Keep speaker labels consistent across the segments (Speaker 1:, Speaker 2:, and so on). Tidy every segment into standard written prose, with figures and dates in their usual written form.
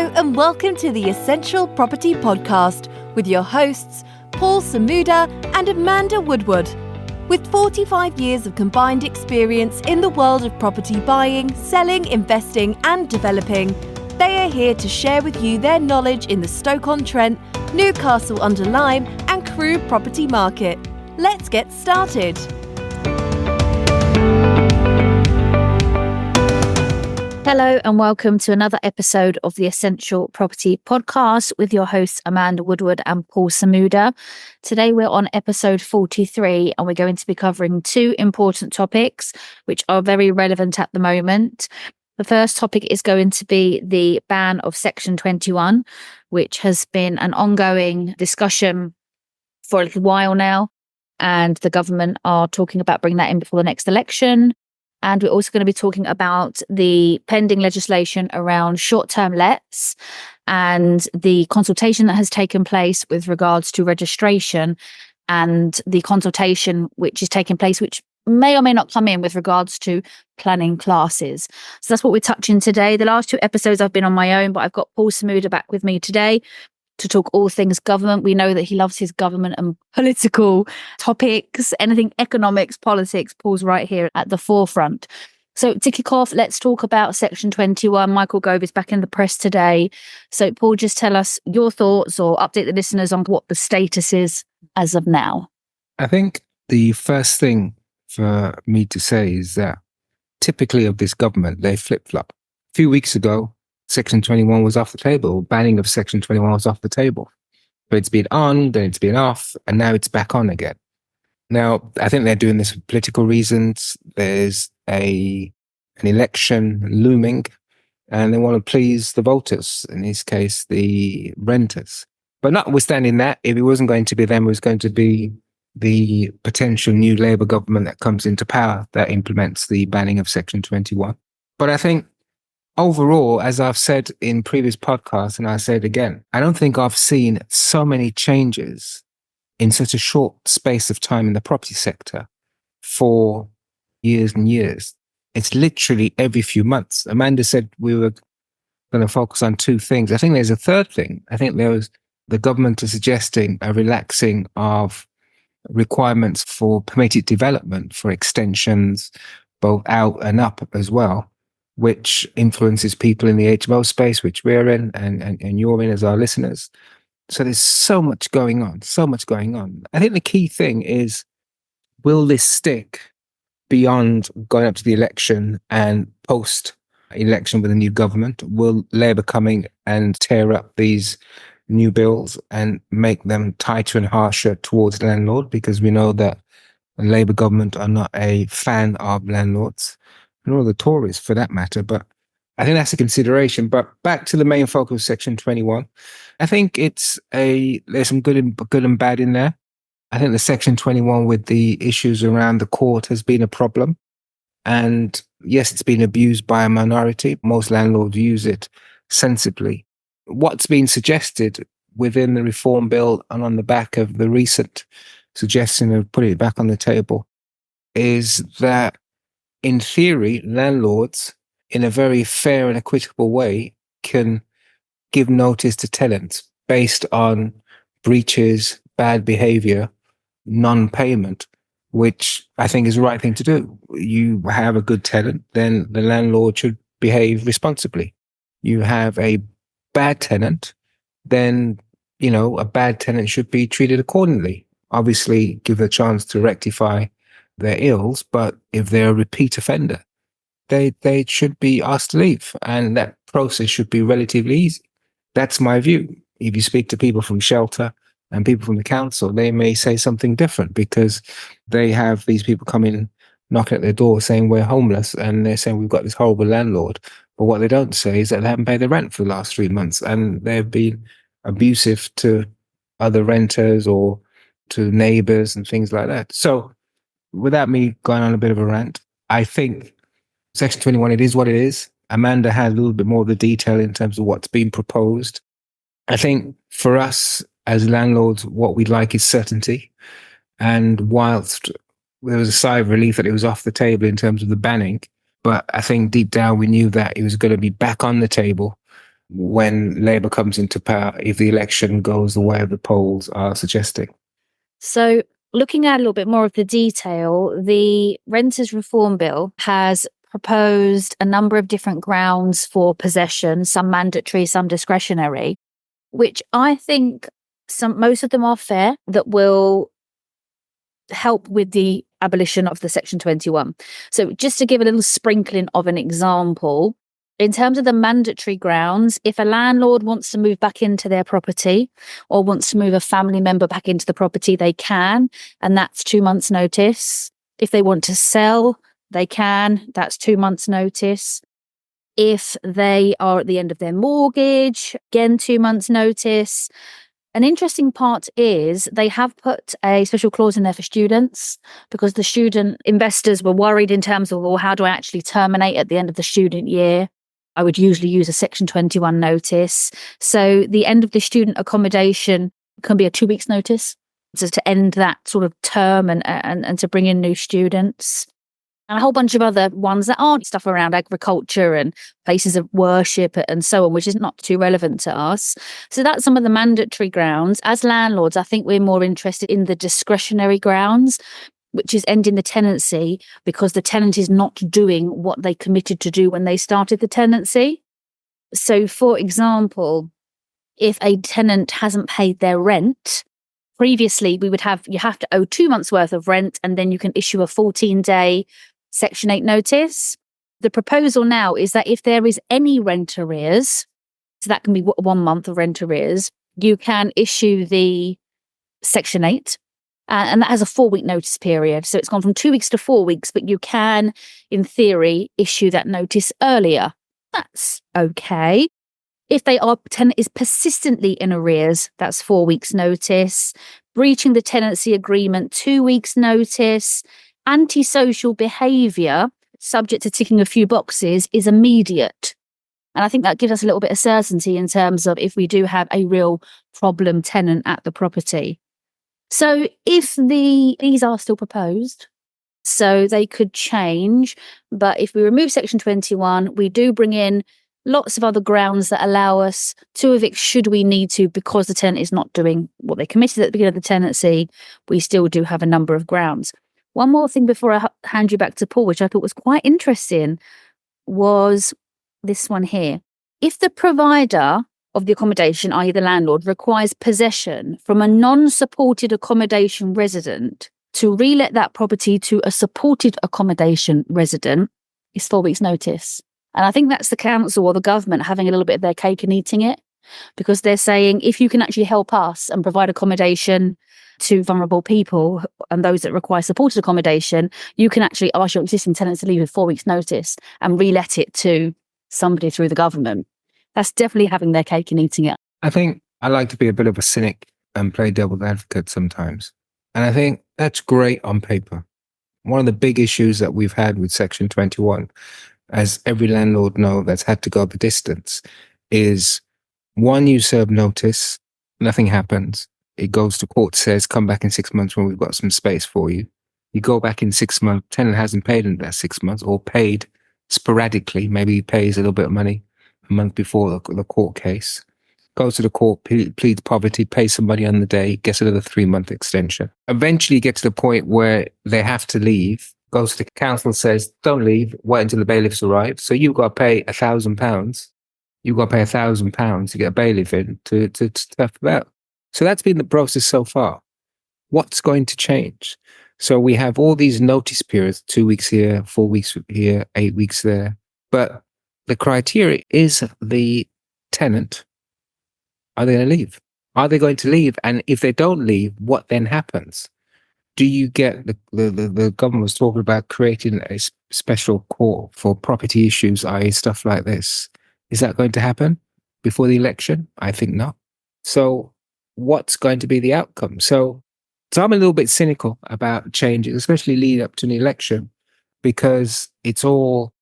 Speaker 1: Hello and welcome to the Essential Property Podcast with your hosts, Paul Samuda and Amanda Woodward. With 45 years of combined experience in the world of property buying, selling, investing and developing, they are here to share with you their knowledge in the Stoke-on-Trent, Newcastle-under-Lyme and Crewe property market. Let's get started.
Speaker 2: Hello and welcome to another episode of the Essential Property Podcast with your hosts Amanda Woodward and Paul Samuda. Today we're on episode 43 and we're going to be covering two important topics which are very relevant at the moment. The first topic is going to be the ban of Section 21, which has been an ongoing discussion for a little while now, and the government are talking about bringing that in before the next election. And we're also going to be talking about the pending legislation around short-term lets and the consultation that has taken place with regards to registration and the consultation which is taking place, which may or may not come in with regards to planning classes. So that's what we're touching today. The last two episodes I've been on my own, but I've got Paul Samuda back with me today to talk all things government. We know that he loves his government and political topics, anything economics, politics. Paul's right here at the forefront. So to kick off, let's talk about Section 21. Michael Gove is back in the press today. So Paul, just tell us your thoughts or update the listeners on what the status is as of now.
Speaker 3: I think the first thing for me to say is that typically of this government, they flip-flop. A few weeks ago, Section 21 was off the table. Banning of Section 21 was off the table. But it's been on, then it's been off, and now it's back on again. Now, I think they're doing this for political reasons. There's an election looming, and they want to please the voters, in this case, the renters. But notwithstanding that, if it wasn't going to be them, it was going to be the potential new Labour government that comes into power that implements the banning of Section 21. But I think overall, as I've said in previous podcasts, and I say it again, I don't think I've seen so many changes in such a short space of time in the property sector for years and years. It's literally every few months. Amanda said we were going to focus on two things. I think there's a third thing. I think the government is suggesting a relaxing of requirements for permitted development for extensions, both out and up as well, which influences people in the HMO space, which we're in and you're in as our listeners. So there's so much going on. I think the key thing is, will this stick beyond going up to the election and post-election with a new government? Will Labour coming and tear up these new bills and make them tighter and harsher towards the landlord? Because we know that the Labour government are not a fan of landlords, nor the Tories for that matter, but I think that's a consideration. But back to the main focus of Section 21, I think there's some good and bad in there. I think the Section 21 with the issues around the court has been a problem. And yes, it's been abused by a minority. Most landlords use it sensibly. What's been suggested within the reform bill and on the back of the recent suggestion of putting it back on the table is that, in theory, landlords, in a very fair and equitable way, can give notice to tenants based on breaches, bad behavior, non-payment, which I think is the right thing to do. You have a good tenant, then the landlord should behave responsibly. You have a bad tenant, then, a bad tenant should be treated accordingly. Obviously, give a chance to rectify their ills, but if they're a repeat offender, they should be asked to leave, and that process should be relatively easy. That's my view. If you speak to people from shelter and people from the council, they may say something different because they have these people coming knocking at their door saying we're homeless, and they're saying we've got this horrible landlord. But what they don't say is that they haven't paid their rent for the last 3 months, and they've been abusive to other renters or to neighbours and things like that. So without me going on a bit of a rant, I think Section 21, it is what it is. Amanda had a little bit more of the detail in terms of what's been proposed. I think for us as landlords, what we'd like is certainty. And whilst there was a sigh of relief that it was off the table in terms of the banning, but I think deep down we knew that it was going to be back on the table when Labour comes into power if the election goes the way the polls are suggesting?
Speaker 2: So looking at a little bit more of the detail, the Renters Reform Bill has proposed a number of different grounds for possession, some mandatory, some discretionary, which I think most of them are fair, that will help with the abolition of the Section 21. So just to give a little sprinkling of an example, in terms of the mandatory grounds, if a landlord wants to move back into their property or wants to move a family member back into the property, they can, and that's 2 months' notice. If they want to sell, they can, that's 2 months' notice. If they are at the end of their mortgage, again, 2 months' notice. An interesting part is they have put a special clause in there for students because the student investors were worried in terms of, well, how do I actually terminate at the end of the student year? I would usually use a Section 21 notice. So the end of the student accommodation can be a 2 weeks notice to end that sort of term and to bring in new students. And a whole bunch of other ones that aren't stuff around agriculture and places of worship and so on, which is not too relevant to us. So that's some of the mandatory grounds. As landlords, I think we're more interested in the discretionary grounds, which is ending the tenancy because the tenant is not doing what they committed to do when they started the tenancy. So, for example, if a tenant hasn't paid their rent, previously you have to owe 2 months worth of rent and then you can issue a 14-day Section 8 notice. The proposal now is that if there is any rent arrears, so that can be 1 month of rent arrears, you can issue the Section 8. And that has a 4-week notice period. So it's gone from 2 weeks to 4 weeks, but you can, in theory, issue that notice earlier. That's okay. If tenant is persistently in arrears, that's 4 weeks notice. Breaching the tenancy agreement, 2 weeks notice. Antisocial behaviour, subject to ticking a few boxes, is immediate. And I think that gives us a little bit of certainty in terms of if we do have a real problem tenant at the property. So if these are still proposed, so they could change, but if we remove Section 21, we do bring in lots of other grounds that allow us to evict should we need to, because the tenant is not doing what they committed at the beginning of the tenancy. We still do have a number of grounds. One more thing before I hand you back to Paul, which I thought was quite interesting, was this one here. If the provider of the accommodation, i.e. the landlord, requires possession from a non-supported accommodation resident to relet that property to a supported accommodation resident, it's 4 weeks' notice. And I think that's the council or the government having a little bit of their cake and eating it, because they're saying, if you can actually help us and provide accommodation to vulnerable people and those that require supported accommodation, you can actually ask your existing tenants to leave with 4 weeks' notice and relet it to somebody through the government. That's definitely having their cake and eating it.
Speaker 3: I think I like to be a bit of a cynic and play devil's advocate sometimes. And I think that's great on paper. One of the big issues that we've had with Section 21, as every landlord knows that's had to go the distance, is one, you serve notice, nothing happens. It goes to court, says, come back in 6 months when we've got some space for you. You go back in 6 months, tenant hasn't paid in that 6 months or paid sporadically. Maybe he pays a little bit of money a month before the court case. Goes to the court, pleads poverty, pays some money on the day, gets another 3-month extension. Eventually get to the point where they have to leave, goes to the council, says, don't leave, wait until the bailiffs arrive. So you've got to pay £1,000. You've got to pay £1,000 to get a bailiff in to stuff about. So that's been the process so far. What's going to change? So we have all these notice periods, 2 weeks here, 4 weeks here, 8 weeks there. But the criteria is the tenant. Are they going to leave? Are they going to leave? And if they don't leave, what then happens? Do you get the government was talking about creating a special court for property issues, i.e. stuff like this. Is that going to happen before the election? I think not. So what's going to be the outcome? So I'm a little bit cynical about changes, especially lead up to an election, because it's all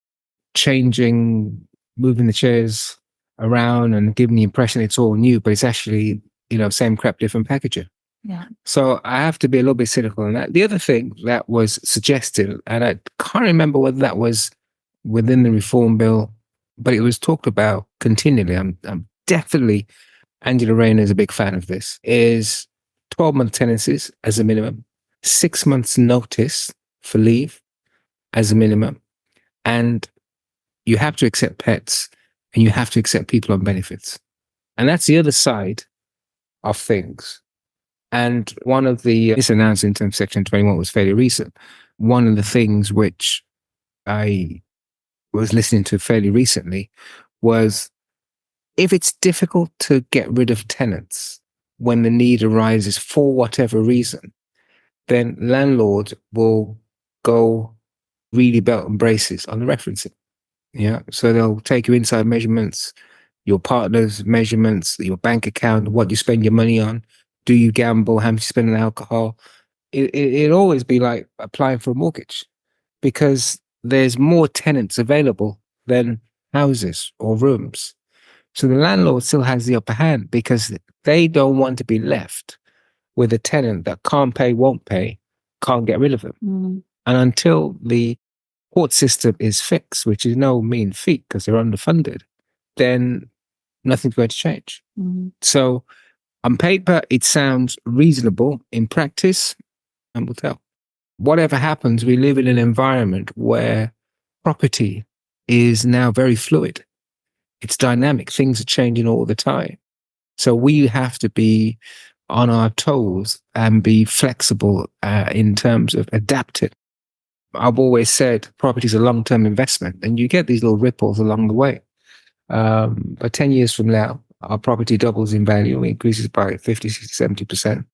Speaker 3: changing, moving the chairs around and giving the impression it's all new, but it's actually, same crap, different packaging.
Speaker 2: Yeah.
Speaker 3: So I have to be a little bit cynical on that. The other thing that was suggested, and I can't remember whether that was within the reform bill, but it was talked about continually, I'm definitely, Angela Rayner is a big fan of this, is 12-month tenancies as a minimum, 6 months notice for leave as a minimum, and you have to accept pets and you have to accept people on benefits. And that's the other side of things. And one of this announcement in Section 21 was fairly recent. One of the things which I was listening to fairly recently was, if it's difficult to get rid of tenants when the need arises for whatever reason, then landlords will go really belt and braces on the referencing. Yeah. So they'll take your inside measurements, your partner's measurements, your bank account, what you spend your money on. Do you gamble? How much you spend on alcohol? It'll always be like applying for a mortgage, because there's more tenants available than houses or rooms. So the landlord still has the upper hand, because they don't want to be left with a tenant that can't pay, won't pay, can't get rid of them.
Speaker 2: Mm.
Speaker 3: And until the court system is fixed, which is no mean feat because they're underfunded, then nothing's going to change.
Speaker 2: Mm.
Speaker 3: So on paper, it sounds reasonable. In practice, and we'll tell. Whatever happens, we live in an environment where property is now very fluid. It's dynamic. Things are changing all the time. So we have to be on our toes and be flexible in terms of adapting. I've always said property is a long-term investment, and you get these little ripples along the way. But 10 years from now, our property doubles in value, increases by 50, 60, 70%.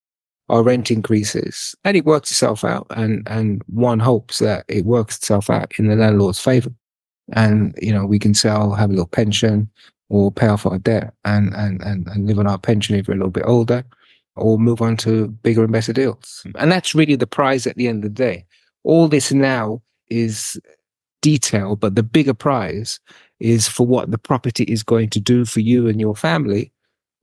Speaker 3: Our rent increases, and it works itself out. And one hopes that it works itself out in the landlord's favor. And, we can sell, have a little pension, or pay off our debt and live on our pension if we're a little bit older, or move on to bigger and better deals. And that's really the prize at the end of the day. All this now is detail, but the bigger prize is for what the property is going to do for you and your family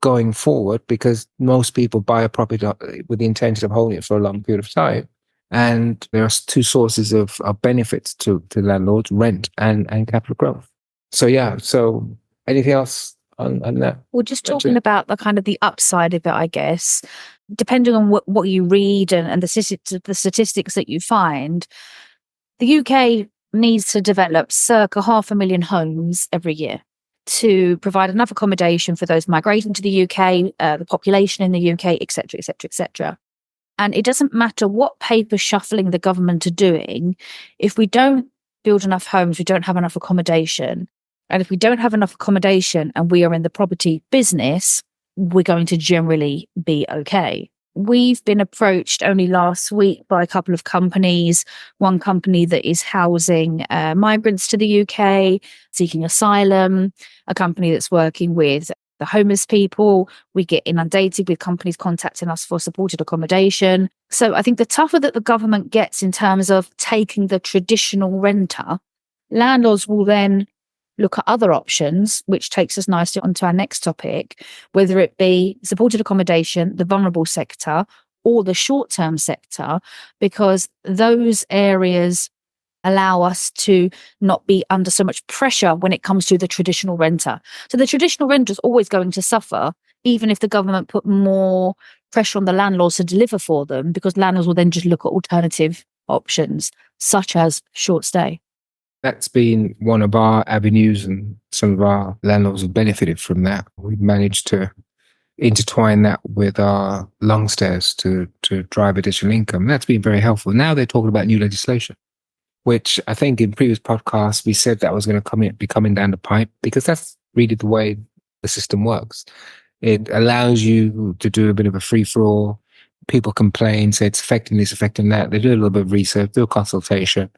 Speaker 3: going forward, because most people buy a property with the intention of holding it for a long period of time. And there are two sources of benefits to landlords: rent and capital growth. So anything else on that?
Speaker 2: Well, just talking about the kind of the upside of it, I guess, depending on what you read and the statistics that you find, the UK needs to develop circa 500,000 homes every year to provide enough accommodation for those migrating to the UK, the population in the UK, et cetera, et cetera, et cetera. And it doesn't matter what paper shuffling the government are doing, if we don't build enough homes, we don't have enough accommodation. And if we don't have enough accommodation and we are in the property business, we're going to generally be okay. We've been approached only last week by a couple of companies. One company that is housing migrants to the UK, seeking asylum, a company that's working with the homeless people. We get inundated with companies contacting us for supported accommodation. So I think the tougher that the government gets in terms of taking the traditional renter, landlords will then look at other options, which takes us nicely onto our next topic, whether it be supported accommodation, the vulnerable sector, or the short-term sector, because those areas allow us to not be under so much pressure when it comes to the traditional renter. So the traditional renter is always going to suffer, even if the government put more pressure on the landlords to deliver for them, because landlords will then just look at alternative options, such as short stay.
Speaker 3: That's been one of our avenues, and some of our landlords have benefited from that. We've managed to intertwine that with our long stays to drive additional income. That's been very helpful. Now they're talking about new legislation, which I think in previous podcasts we said that was going to be coming down the pipe, because that's really the way the system works. It allows you to do a bit of a free-for-all. People complain, say it's affecting this, affecting that. They do a little bit of research, do a consultation,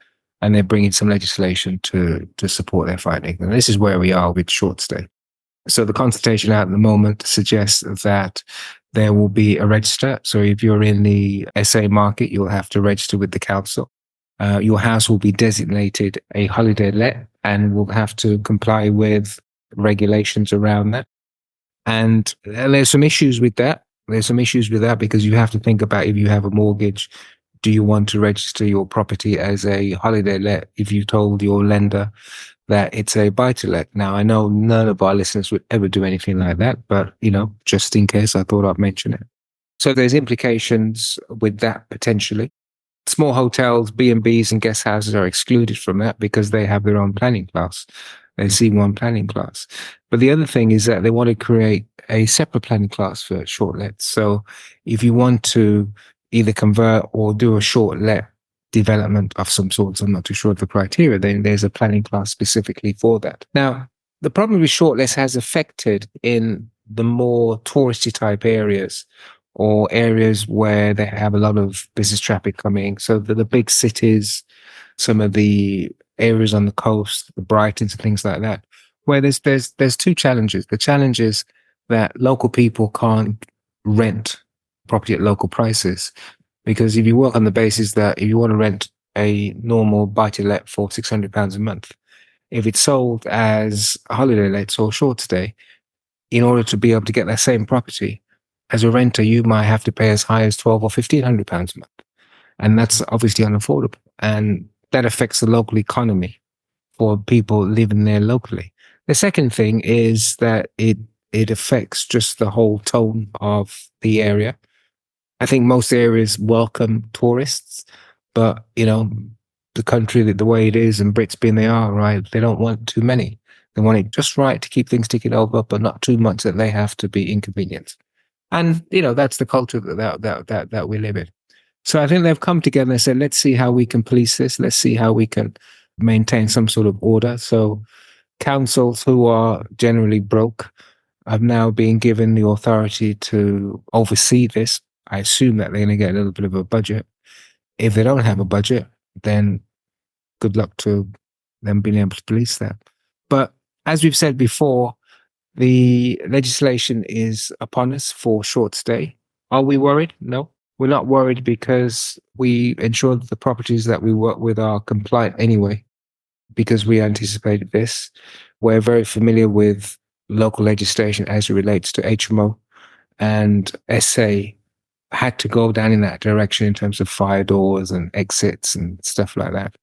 Speaker 3: and they bring in some legislation to support their finding. And this is where we are with short stay. So the consultation out at the moment suggests that there will be a register. So if you're in the SA market, you'll have to register with the council. Your house will be designated a holiday let and will have to comply with regulations around that. And there's some issues with that. Because you have to think about, if you have a mortgage, do you want to register your property as a holiday let if you told your lender that it's a buy-to-let? Now, I know none of our listeners would ever do anything like that, but, just in case, I thought I'd mention it. So there's implications with that potentially. Small hotels, B&Bs and guest houses are excluded from that because they have their own planning class. They C1 planning class. But the other thing is that they want to create a separate planning class for short lets. So if you want to either convert or do a short let development of some sorts, I'm not too sure of the criteria, then there's a planning class specifically for that. Now, the problem with short lets has affected in the more touristy type areas or areas where they have a lot of business traffic coming. So the big cities, some of the areas on the coast, the Brightons and things like that, where there's two challenges. The challenge is that local people can't rent property at local prices, because if you work on the basis that if you want to rent a normal buy-to-let for £600 a month, if it's sold as a holiday let or short stay, in order to be able to get that same property, as a renter, you might have to pay as high as £1,200 or £1,500 a month. And that's obviously unaffordable. And that affects the local economy for people living there locally. The second thing is that it affects just the whole tone of the area. I think most areas welcome tourists, but, the country, the way it is, and Brits being they are, right, they don't want too many. They want it just right to keep things ticking over, but not too much that they have to be inconvenienced. And, that's the culture that we live in. So I think they've come together and said, let's see how we can police this. Let's see how we can maintain some sort of order. So councils who are generally broke have now been given the authority to oversee this. I assume that they're going to get a little bit of a budget. If they don't have a budget, then good luck to them being able to police that. But as we've said before, the legislation is upon us for short stay. Are we worried? No, we're not worried, because we ensure that the properties that we work with are compliant anyway, because we anticipated this. We're very familiar with local legislation as it relates to HMO, and SA had to go down in that direction in terms of fire doors and exits and stuff like that.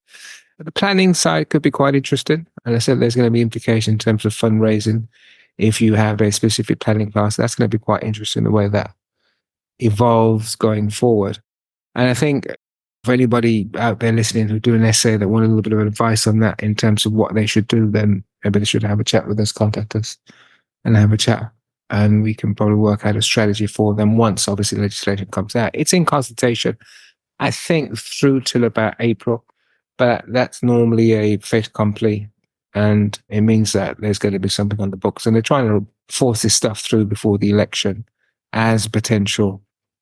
Speaker 3: The planning side could be quite interesting. And I said there's going to be implications in terms of fundraising. If you have a specific planning class, that's going to be quite interesting the way that evolves going forward. And I think for anybody out there listening who do an essay that want a little bit of advice on that in terms of what they should do, then maybe they should have a chat with us, contact us and have a chat. And we can probably work out a strategy for them once obviously legislation comes out. It's in consultation, I think, through till about April, but that's normally a fait accompli. And it means that there's going to be something on the books. And they're trying to force this stuff through before the election as potential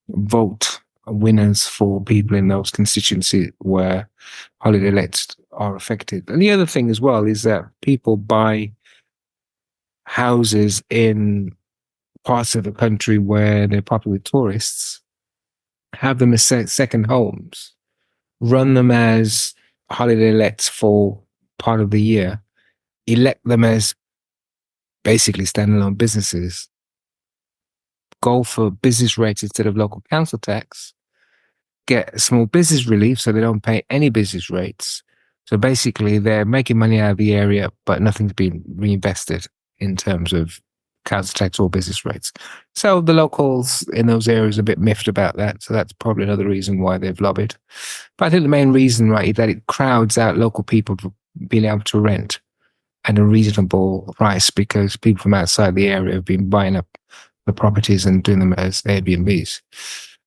Speaker 3: vote winners for people in those constituencies where holiday lets are affected. And the other thing as well is that people buy houses in parts of the country where they're popular with tourists, have them as second homes, run them as holiday lets for part of the year, elect them as basically standalone businesses, go for business rates instead of local council tax, get small business relief so they don't pay any business rates. So basically they're making money out of the area, but nothing's being reinvested in terms of council tax or business rates. So the locals in those areas are a bit miffed about that. So that's probably another reason why they've lobbied. But I think the main reason, right, is that it crowds out local people from being able to rent at a reasonable price, because people from outside the area have been buying up the properties and doing them as Airbnbs.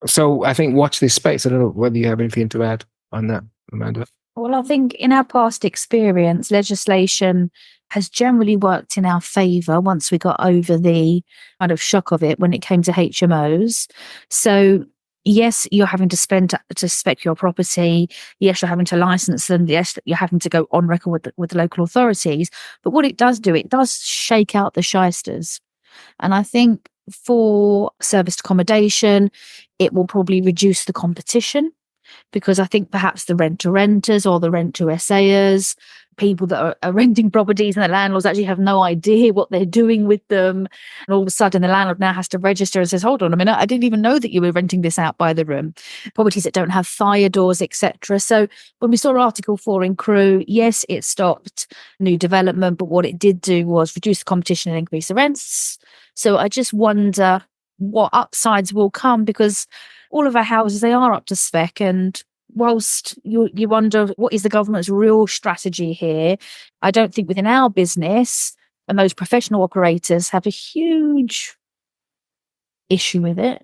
Speaker 3: So I think watch this space. I don't know whether you have anything to add on that, Amanda.
Speaker 2: Well, I think in our past experience, legislation has generally worked in our favour once we got over the kind of shock of it when it came to HMOs. So yes, you're having to spend to spec your property. Yes, you're having to license them. Yes, you're having to go on record with the local authorities. But what it does do, it does shake out the shysters. And I think for serviced accommodation, it will probably reduce the competition, because I think perhaps the rent-to-renters or the rent-to-SAers people that are renting properties and the landlords actually have no idea what they're doing with them. And all of a sudden the landlord now has to register and says, hold on a minute, I didn't even know that you were renting this out by the room. Properties that don't have fire doors, etc. So when we saw Article 4 in Crewe, yes, it stopped new development, but what it did do was reduce the competition and increase the rents. So I just wonder what upsides will come, because all of our houses, they are up to spec, and whilst you wonder what is the government's real strategy here, I don't think within our business and those professional operators have a huge issue with it.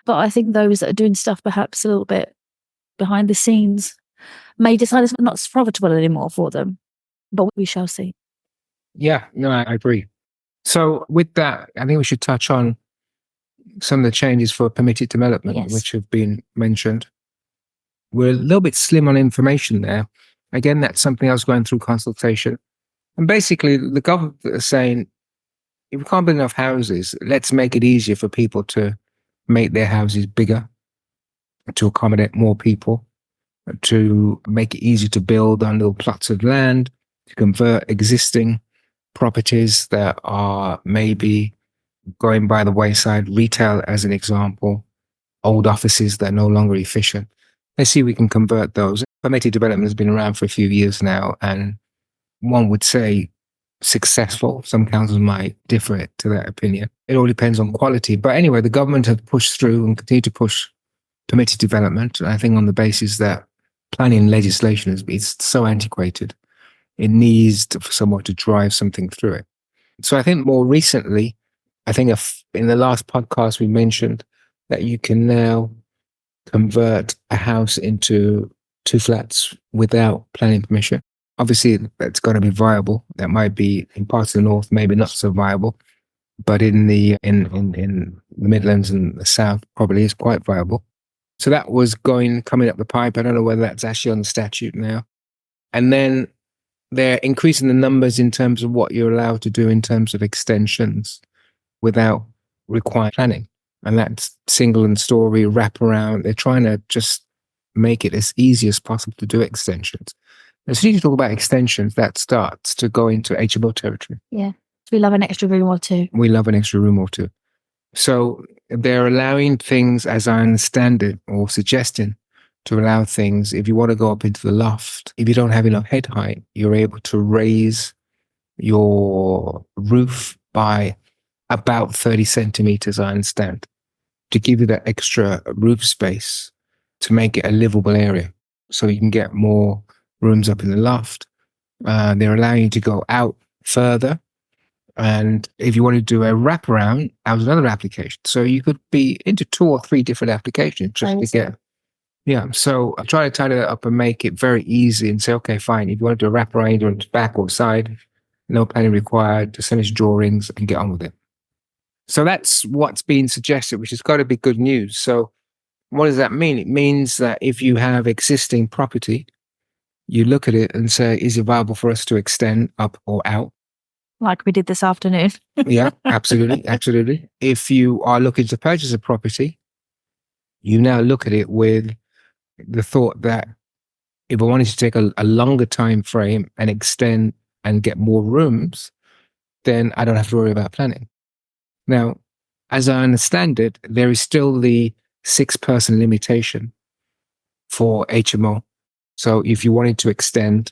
Speaker 2: But I think those that are doing stuff perhaps a little bit behind the scenes may decide it's not profitable anymore for them. But we shall see.
Speaker 3: Yeah, no, I agree. So with that, I think we should touch on some of the changes for permitted development,
Speaker 2: Yes.
Speaker 3: which have been mentioned. We're a little bit slim on information there. Again, that's something I was going through consultation. And basically, the government is saying, if we can't build enough houses, let's make it easier for people to make their houses bigger, to accommodate more people, to make it easier to build on little plots of land, to convert existing properties that are maybe going by the wayside, retail as an example, old offices that are no longer efficient. Let's see if we can convert those. Permitted development has been around for a few years now, and one would say successful. Some councils might differ to that opinion. It all depends on quality. But anyway, the government have pushed through and continue to push permitted development, I think on the basis that planning legislation is so antiquated. It needs for someone to drive something through it. So I think more recently, I think in the last podcast we mentioned that you can now convert a house into 2 flats without planning permission. Obviously, that's got to be viable. That might be in parts of the north, maybe not so viable, but in the Midlands and the south, probably is quite viable. So that was coming up the pipe. I don't know whether that's actually on the statute now. And then they're increasing the numbers in terms of what you're allowed to do in terms of extensions without required planning. And that's single and story, wraparound. They're trying to just make it as easy as possible to do extensions. As soon as you talk about extensions, that starts to go into HMO territory.
Speaker 2: Yeah. We love an extra room or two.
Speaker 3: We love an extra room or two. So they're allowing things, as I understand it, or suggesting to allow things, if you want to go up into the loft, if you don't have enough head height, you're able to raise your roof by about 30 centimeters, I understand, to give you that extra roof space to make it a livable area. So you can get more rooms up in the loft. They're allowing you to go out further. And if you want to do a wraparound, that was another application. So you could be into 2 or 3 different applications just to get. Yeah. So I try to tidy that up and make it very easy and say, okay, fine. If you want to do a wraparound on the back or side, no planning required, just send us drawings and get on with it. So that's what's being suggested, which has got to be good news. So what does that mean? It means that if you have existing property, you look at it and say, is it viable for us to extend up or out?
Speaker 2: Like we did this afternoon.
Speaker 3: Yeah, absolutely. Absolutely. If you are looking to purchase a property, you now look at it with the thought that if I wanted to take a longer time frame and extend and get more rooms, then I don't have to worry about planning. Now, as I understand it, there is still the 6-person limitation for HMO. So if you wanted to extend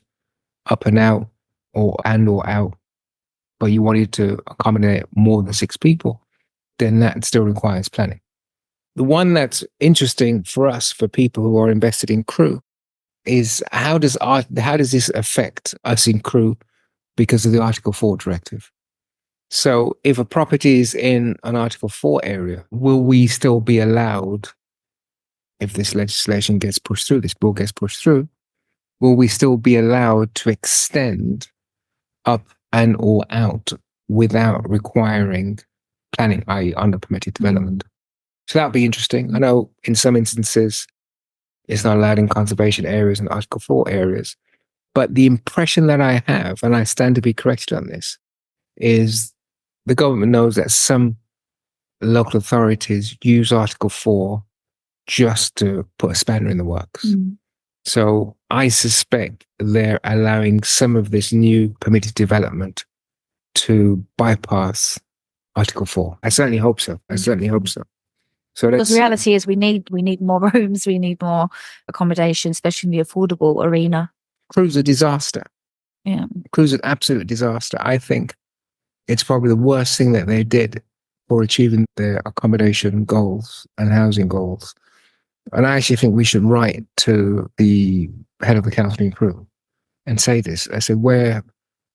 Speaker 3: up and out or out, but you wanted to accommodate more than 6 people, then that still requires planning. The one that's interesting for us, for people who are invested in Crewe, is how does this affect us in Crewe because of the Article 4 directive? So if a property is in an Article 4 area, will we still be allowed, if this legislation gets pushed through, this bill gets pushed through, will we still be allowed to extend up and or out without requiring planning, i.e. under permitted development? So that would be interesting. I know in some instances it's not allowed in conservation areas and Article 4 areas, but the impression that I have, and I stand to be corrected on this, is the government knows that some local authorities use Article 4 just to put a spanner in the works. So I suspect they're allowing some of this new permitted development to bypass Article 4. I certainly hope so. So
Speaker 2: Because the reality is we need more rooms, we need more accommodation, especially in the affordable arena.
Speaker 3: Crew's a disaster.
Speaker 2: Yeah.
Speaker 3: Crew's an absolute disaster. I think it's probably the worst thing that they did for achieving their accommodation goals and housing goals. And I actually think we should write to the head of the counselling crew and say this. I said, we're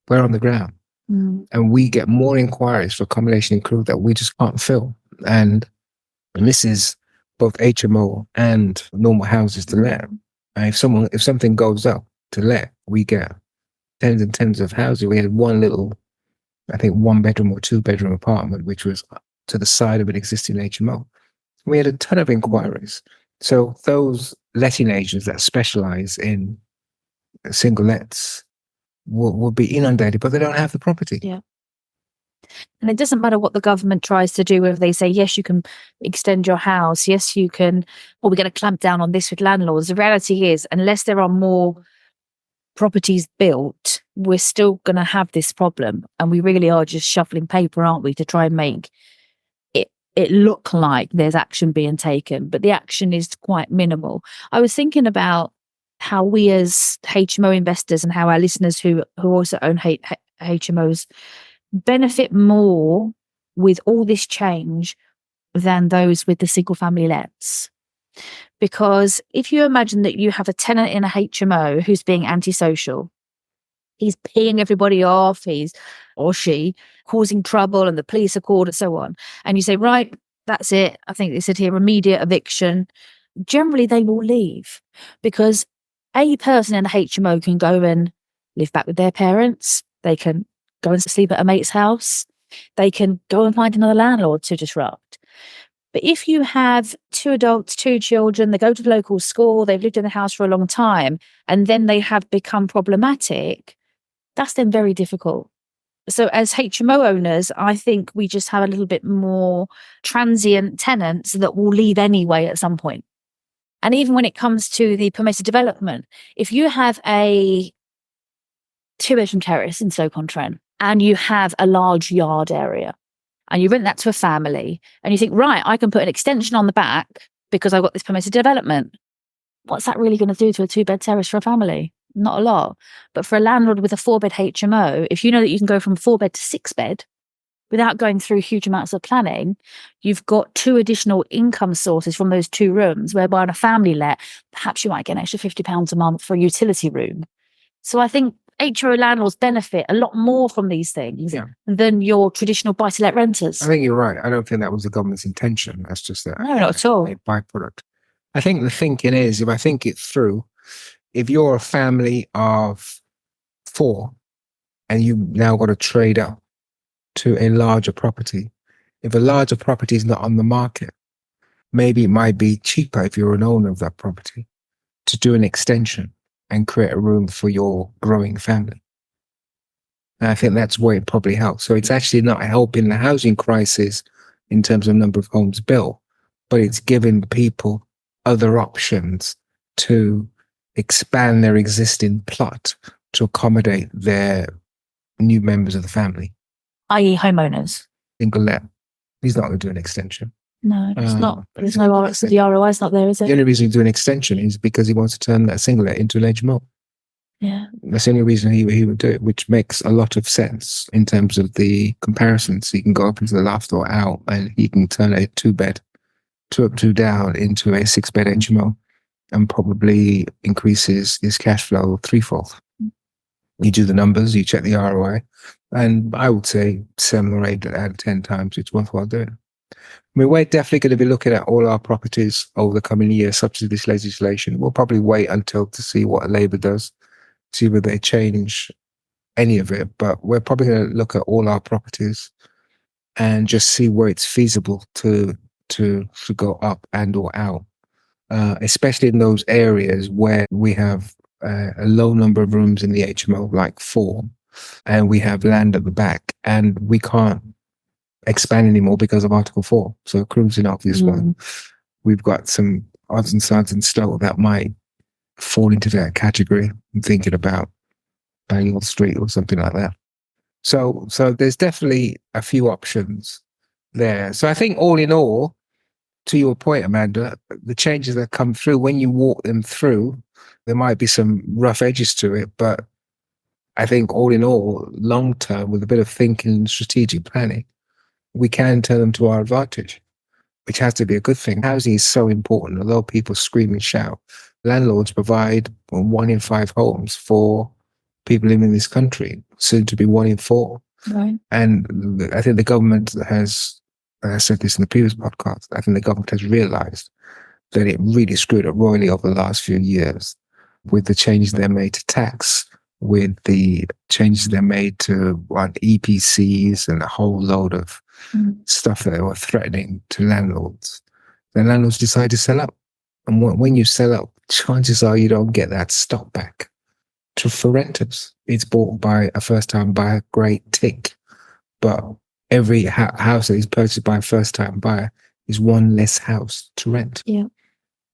Speaker 3: on the ground. And we get more inquiries for accommodation in crew that we just can't fill. And this is both HMO and normal houses to let. And if something goes up to let, we get tens and tens of houses. We had one little, I think, 1-bedroom or 2-bedroom apartment, which was to the side of an existing HMO. We had a ton of inquiries. So those letting agents that specialize in single lets will be inundated, but they don't have the property.
Speaker 2: Yeah. And it doesn't matter what the government tries to do, if they say, yes, you can extend your house, yes, you can, or we're going to clamp down on this with landlords. The reality is, unless there are more properties built, we're still going to have this problem. And we really are just shuffling paper, aren't we, to try and make it look like there's action being taken, but the action is quite minimal. I was thinking about how we as HMO investors and how our listeners who also own HMOs benefit more with all this change than those with the single family lets. Because if you imagine that you have a tenant in a HMO who's being antisocial, he's peeing everybody off, he's or she causing trouble and the police are called and so on. And you say, right, that's it. I think they said here immediate eviction. Generally, they will leave because a person in a HMO can go and live back with their parents. They can go and sleep at a mate's house. They can go and find another landlord to disrupt. But if you have 2 adults, 2 children, they go to the local school, they've lived in the house for a long time, and then they have become problematic, that's then very difficult. So as HMO owners, I think we just have a little bit more transient tenants that will leave anyway at some point. And even when it comes to the permitted development, if you have a 2-bedroom terrace in Stoke-on-Trent and you have a large yard area and you rent that to a family and you think, right, I can put an extension on the back because I've got this permitted development. What's that really going to do to a 2-bed terrace for a family? Not a lot. But for a landlord with a 4-bed HMO, if you know that you can go from 4-bed to 6-bed without going through huge amounts of planning, you've got 2 additional income sources from those 2 rooms, whereby on a family let, perhaps you might get an extra £50 a month for a utility room. So I think HMO landlords benefit a lot more from these things than your traditional buy-to-let renters.
Speaker 3: I think you're right. I don't think that was the government's intention. That's just
Speaker 2: No, not at all.
Speaker 3: A byproduct. I think the thinking is, if I think it through, if you're a family of 4 and you've now got to trade up to a larger property, if a larger property is not on the market, maybe it might be cheaper if you're an owner of that property to do an extension and create a room for your growing family. And I think that's where it probably helps. So it's actually not helping the housing crisis in terms of number of homes built, but it's giving people other options to expand their existing plot to accommodate their new members of the family.
Speaker 2: I.e. homeowners.
Speaker 3: Single let. He's not going to do an extension.
Speaker 2: No, it's not. There's no the ROI's not there, is it?
Speaker 3: The only reason he do an extension is because he wants to turn that single let into an HMO.
Speaker 2: Yeah.
Speaker 3: That's the only reason he would do it, which makes a lot of sense in terms of the comparisons. He can go up into the loft or out and he can turn a 2-bed, 2 up, 2 down into a 6-bed HMO and probably increases his cash flow 3-fold. You do the numbers, you check the ROI, and I would say 7 or 8 out of 10 times it's worthwhile doing. I mean, we're definitely going to be looking at all our properties over the coming year, subject to this legislation. We'll probably wait until to see what Labour does, see whether they change any of it. But we're probably going to look at all our properties and just see where it's feasible to go up and or out, especially in those areas where we have a low number of rooms in the HMO, like 4, and we have land at the back, and we can't expand anymore because of Article 4. So cruising off this one, we've got some odds and sods in Stoke that might fall into that category. I'm thinking about Balliol Street or something like that. So there's definitely a few options there. So I think all in all, to your point, Amanda, the changes that come through, when you walk them through, there might be some rough edges to it, but I think all in all, long term, with a bit of thinking and strategic planning, we can turn them to our advantage, which has to be a good thing. Housing is so important. Although people scream and shout, landlords provide 1 in 5 homes for people living in this country, soon to be 1 in 4.
Speaker 2: Right.
Speaker 3: And I think the government has, I said this in the previous podcast, I think the government has realized that it really screwed up royally over the last few years with the changes they made to tax, with the changes they made to EPCs and a whole load of stuff that they were threatening to landlords. The landlords decide to sell up. And when you sell up, chances are you don't get that stock back for renters. It's bought by a first-time buyer, great tick. But every house that is purchased by a first-time buyer is one less house to rent.
Speaker 2: Yeah.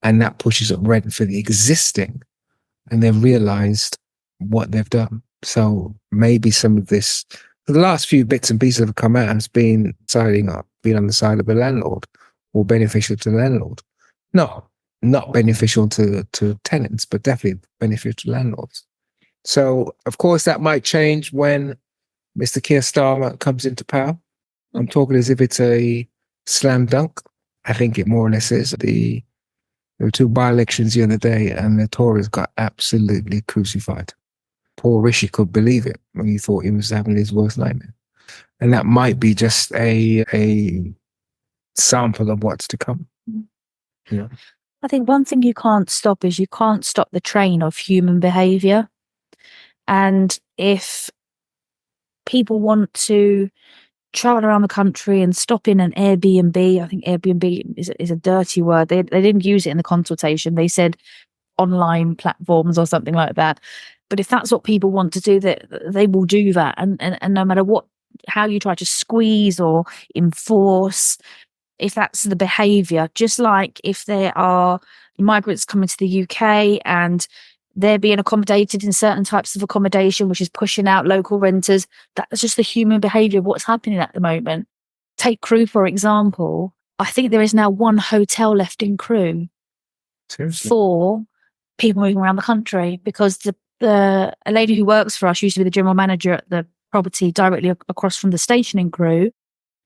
Speaker 3: And that pushes up rent for the existing. And they've realized what they've done. So maybe some of this, the last few bits and pieces that have come out has been being on the side of the landlord or beneficial to the landlord. No, not beneficial to tenants, but definitely beneficial to landlords. So, of course, that might change when Mr. Keir Starmer comes into power. I'm talking as if it's a slam dunk. I think it more or less is. There were 2 by-elections the other day and the Tories got absolutely crucified. Poor Rishi could believe it when he thought he was having his worst nightmare. And that might be just a sample of what's to come. Yeah.
Speaker 2: I think one thing you can't stop is you can't stop the train of human behaviour. And if people want to travel around the country and stop in an Airbnb, I think Airbnb is a dirty word. They didn't use it in the consultation. They said online platforms or something like that. But if that's what people want to do, they will do that. And no matter how you try to squeeze or enforce, if that's the behaviour, just like if there are migrants coming to the UK and they're being accommodated in certain types of accommodation, which is pushing out local renters, that's just the human behaviour of what's happening at the moment. Take Crewe, for example. I think there is now 1 hotel left in Crewe.
Speaker 3: Seriously?
Speaker 2: For people moving around the country, because a lady who works for us used to be the general manager at the property directly across from the station in Crewe.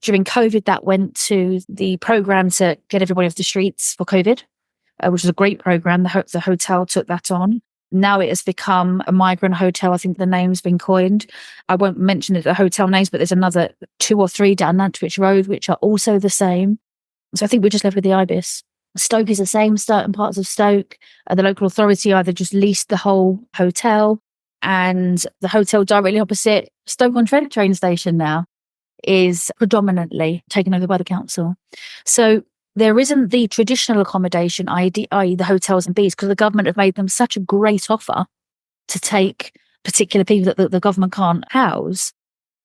Speaker 2: During COVID, that went to the programme to get everybody off the streets for COVID, which was a great programme. The hotel took that on. Now it has become a migrant hotel. I think the name's been coined. I won't mention the hotel names, but there's another 2 or 3 down Nantwich Road, which are also the same. So I think we're just left with the Ibis. Stoke is the same, certain parts of Stoke. The local authority either just leased the whole hotel, and the hotel directly opposite Stoke-on-Trent train station now is predominantly taken over by the council. So there isn't the traditional accommodation, i.e. the hotels and Bs, because the government have made them such a great offer to take particular people that the government can't house.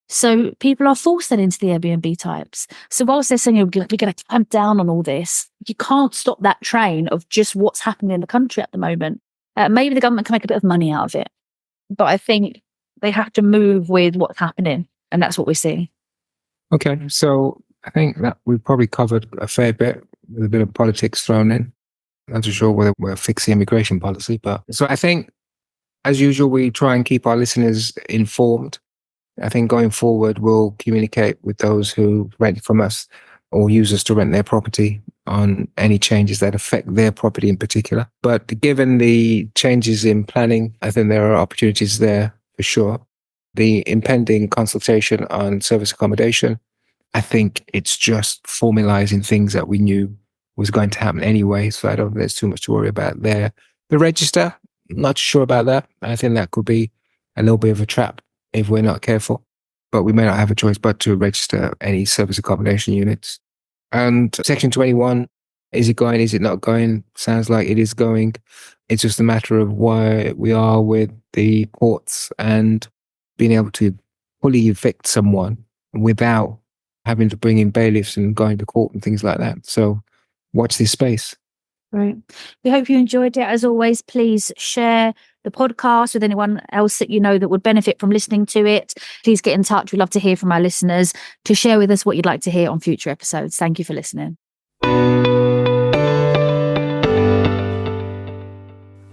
Speaker 2: So people are forced then into the Airbnb types. So whilst they're saying we're going to clamp down on all this, you can't stop that train of just what's happening in the country at the moment. Maybe the government can make a bit of money out of it, but I think they have to move with what's happening, and that's what we're seeing.
Speaker 3: Okay, so I think that we've probably covered a fair bit with a bit of politics thrown in. I'm not too sure whether we're fixing immigration policy, but so I think, as usual, we try and keep our listeners informed. I think going forward, we'll communicate with those who rent from us or use us to rent their property on any changes that affect their property in particular. But given the changes in planning, I think there are opportunities there for sure. The impending consultation on service accommodation, I think it's just formalizing things that we knew was going to happen anyway. So I don't think there's too much to worry about there. The register, not sure about that. I think that could be a little bit of a trap if we're not careful, but we may not have a choice but to register any service accommodation units. And Section 21, is it going? Is it not going? Sounds like it is going. It's just a matter of where we are with the courts and being able to fully evict someone without having to bring in bailiffs and going to court and things like that. So watch this space.
Speaker 2: Right. We hope you enjoyed it. As always, please share the podcast with anyone else that you know that would benefit from listening to it. Please get in touch. We'd love to hear from our listeners to share with us what you'd like to hear on future episodes. Thank you for listening.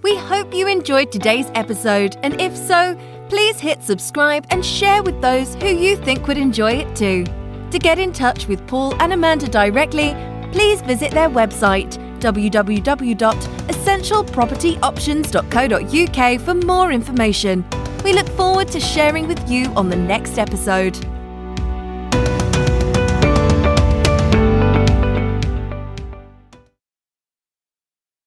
Speaker 1: We hope you enjoyed today's episode, and if so, please hit subscribe and share with those who you think would enjoy it too. To get in touch with Paul and Amanda directly, please visit their website www.essentialpropertyoptions.co.uk for more information. We look forward to sharing with you on the next episode.